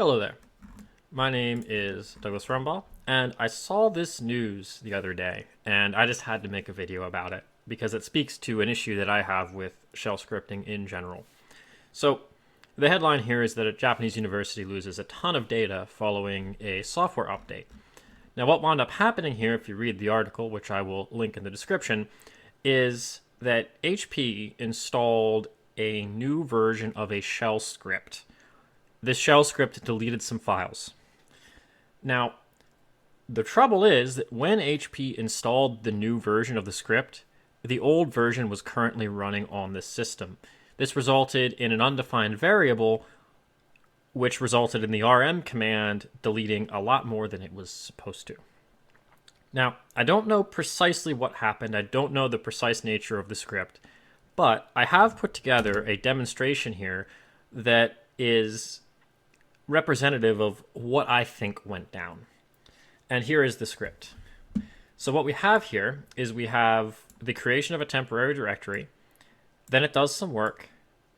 Hello there. My name is Douglas Rumbaugh, and I saw this news the other day, and I just had to make a video about it because it speaks to an issue that I have with shell scripting in general. So, the headline here is that a Japanese university loses a ton of data following a software update. Now, what wound up happening here, if you read the article, which I will link in the description, is that HP installed a new version of a shell script. This shell script deleted some files. Now, the trouble is that when HP installed the new version of the script, the old version was currently running on this system. This resulted in an undefined variable, which resulted in the rm command deleting a lot more than it was supposed to. Now, I don't know precisely what happened. I don't know the precise nature of the script, but I have put together a demonstration here that is representative of what I think went down. And here is the script. So what we have here is we have the creation of a temporary directory, then it does some work,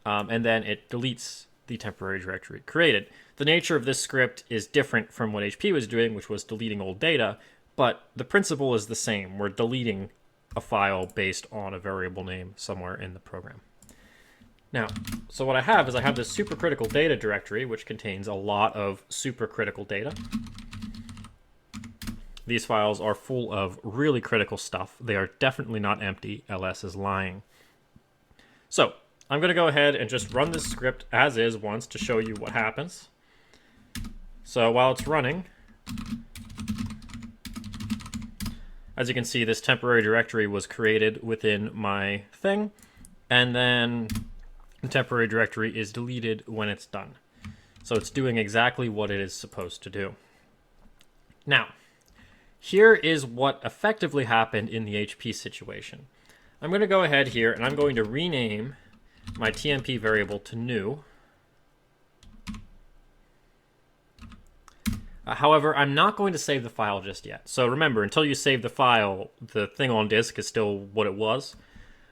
and then it deletes the temporary directory created. The nature of this script is different from what HP was doing, which was deleting old data, but the principle is the same. We're deleting a file based on a variable name somewhere in the program. Now, so what I have is I have this supercritical data directory, which contains a lot of supercritical data. These files are full of really critical stuff. They are definitely not empty. LS is lying. So I'm going to go ahead and just run this script as is once to show you what happens. So while it's running, as you can see, this temporary directory was created within my thing, and then the temporary directory is deleted when it's done. So it's doing exactly what it is supposed to do. Now, here is what effectively happened in the HP situation. I'm going to go ahead here and I'm going to rename my TMP variable to new. However, I'm not going to save the file just yet. So remember, until you save the file, the thing on disk is still what it was,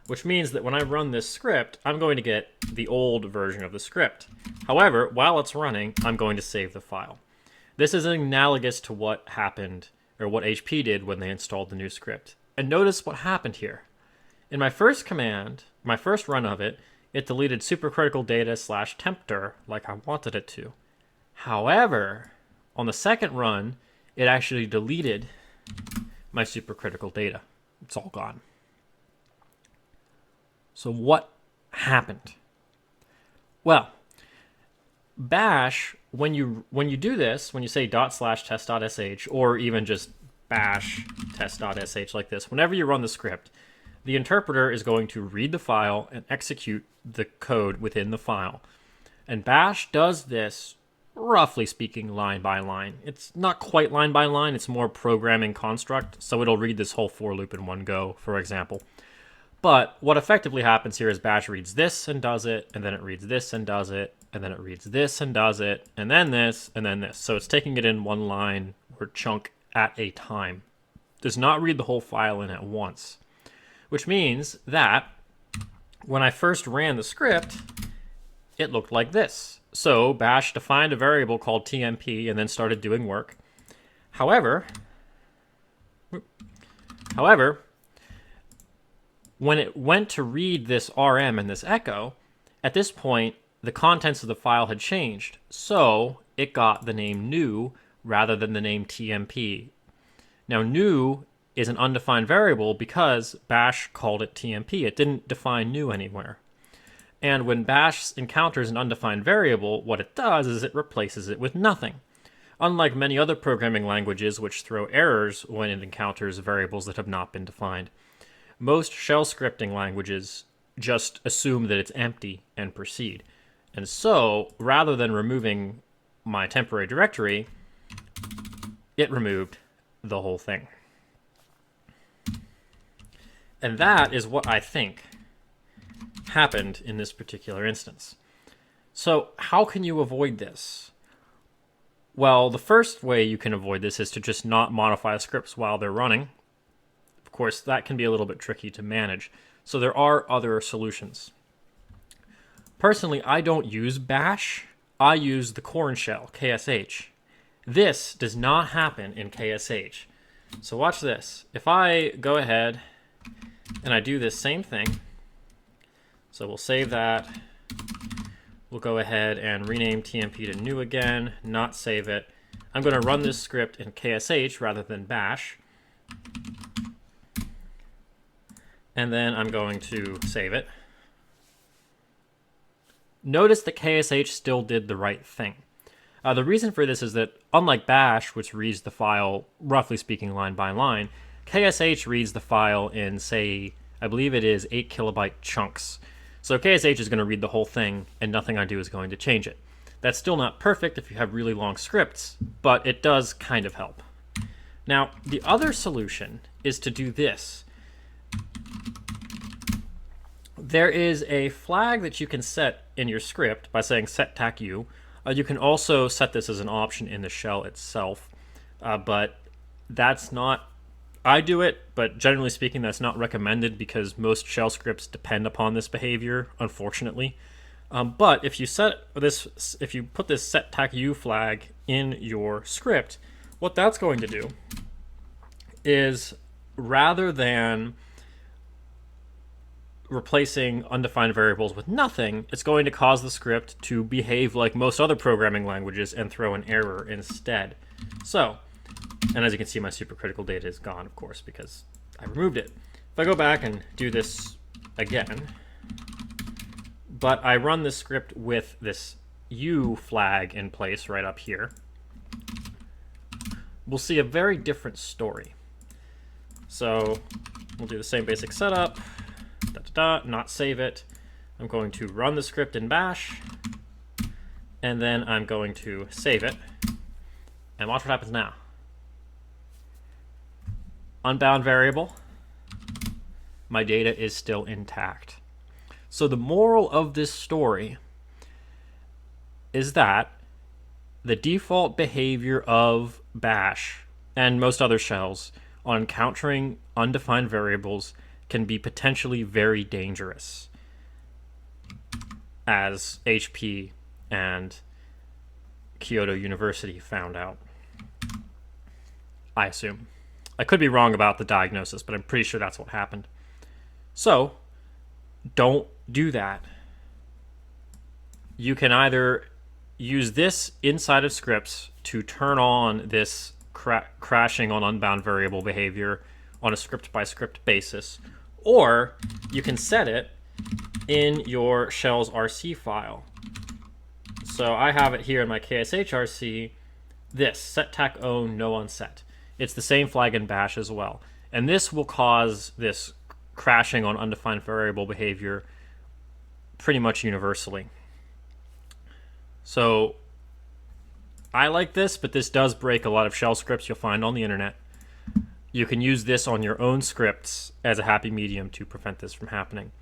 which means that when I run this script, I'm going to get the old version of the script. However, while it's running, I'm going to save the file. This is analogous to what happened, or what HP did when they installed the new script. And notice what happened here. In my first command, my first run of it, it deleted supercritical data /tempter like I wanted it to. However, on the second run, it actually deleted my supercritical data. It's all gone. So what happened? Well, bash, when you do this, when you say /test.sh or even just bash test.sh like this, whenever you run the script, the interpreter is going to read the file and execute the code within the file. And bash does this, roughly speaking, line by line. It's not quite line by line, it's more programming construct, so it'll read this whole for loop in one go, for example. But what effectively happens here is bash reads this and does it, and then it reads this and does it, and then it reads this and does it, and then this, and then this. So it's taking it in one line or chunk at a time. Does not read the whole file in at once. Which means that when I first ran the script, it looked like this. So bash defined a variable called TMP and then started doing work. However, when it went to read this RM and this echo, at this point, the contents of the file had changed. So it got the name new rather than the name TMP. Now, new is an undefined variable because bash called it TMP. It didn't define new anywhere. And when bash encounters an undefined variable, what it does is it replaces it with nothing. Unlike many other programming languages which throw errors when it encounters variables that have not been defined, most shell scripting languages just assume that it's empty and proceed. And so, rather than removing my temporary directory, it removed the whole thing. And that is what I think happened in this particular instance. So how can you avoid this? Well, the first way you can avoid this is to just not modify scripts while they're running. Of course, that can be a little bit tricky to manage. So there are other solutions. Personally, I don't use bash. I use the corn shell, KSH. This does not happen in KSH. So watch this. If I go ahead and I do this same thing, so we'll save that. We'll go ahead and rename TMP to new again, not save it. I'm going to run this script in KSH rather than bash. And then I'm going to save it. Notice that KSH still did the right thing. The reason for this is that, unlike bash, which reads the file, roughly speaking, line by line, KSH reads the file in, say, I believe it is 8 kilobyte chunks. So KSH is going to read the whole thing, and nothing I do is going to change it. That's still not perfect if you have really long scripts, but it does kind of help. Now, the other solution is to do this. There is a flag that you can set in your script by saying set tacu. You can also set this as an option in the shell itself, but that's not... I do it, but generally speaking, that's not recommended because most shell scripts depend upon this behavior, unfortunately. But if you put this set tacu flag in your script, what that's going to do is, rather than replacing undefined variables with nothing, it's going to cause the script to behave like most other programming languages and throw an error instead. So, and as you can see, my supercritical data is gone, of course, because I removed it. If I go back and do this again, but I run this script with this U flag in place right up here, we'll see a very different story. So we'll do the same basic setup, not save it. I'm going to run the script in bash, and then I'm going to save it. And watch what happens now. Unbound variable, my data is still intact. So the moral of this story is that the default behavior of bash and most other shells on encountering undefined variables can be potentially very dangerous, as HP and Kyoto University found out. I assume. I could be wrong about the diagnosis, but I'm pretty sure that's what happened. So, don't do that. You can either use this inside of scripts to turn on this crashing on unbound variable behavior on a script-by-script basis, or you can set it in your shell's RC file. So I have it here in my KSH RC, this, set tac own no unset. It's the same flag in bash as well. And this will cause this crashing on undefined variable behavior pretty much universally. So I like this, but this does break a lot of shell scripts you'll find on the internet. You can use this on your own scripts as a happy medium to prevent this from happening.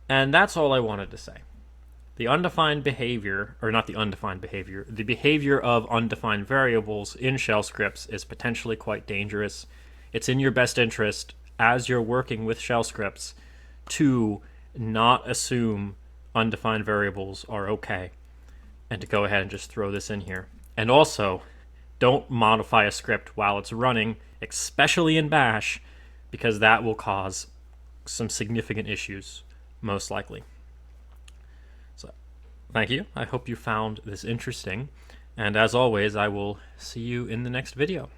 And that's all I wanted to say. The undefined behavior, or not the undefined behavior, the behavior of undefined variables in shell scripts is potentially quite dangerous. It's in your best interest, as you're working with shell scripts, to not assume undefined variables are okay, and to go ahead and just throw this in here. And also, don't modify a script while it's running, especially in bash, because that will cause some significant issues, most likely. So, thank you. I hope you found this interesting. And as always, I will see you in the next video.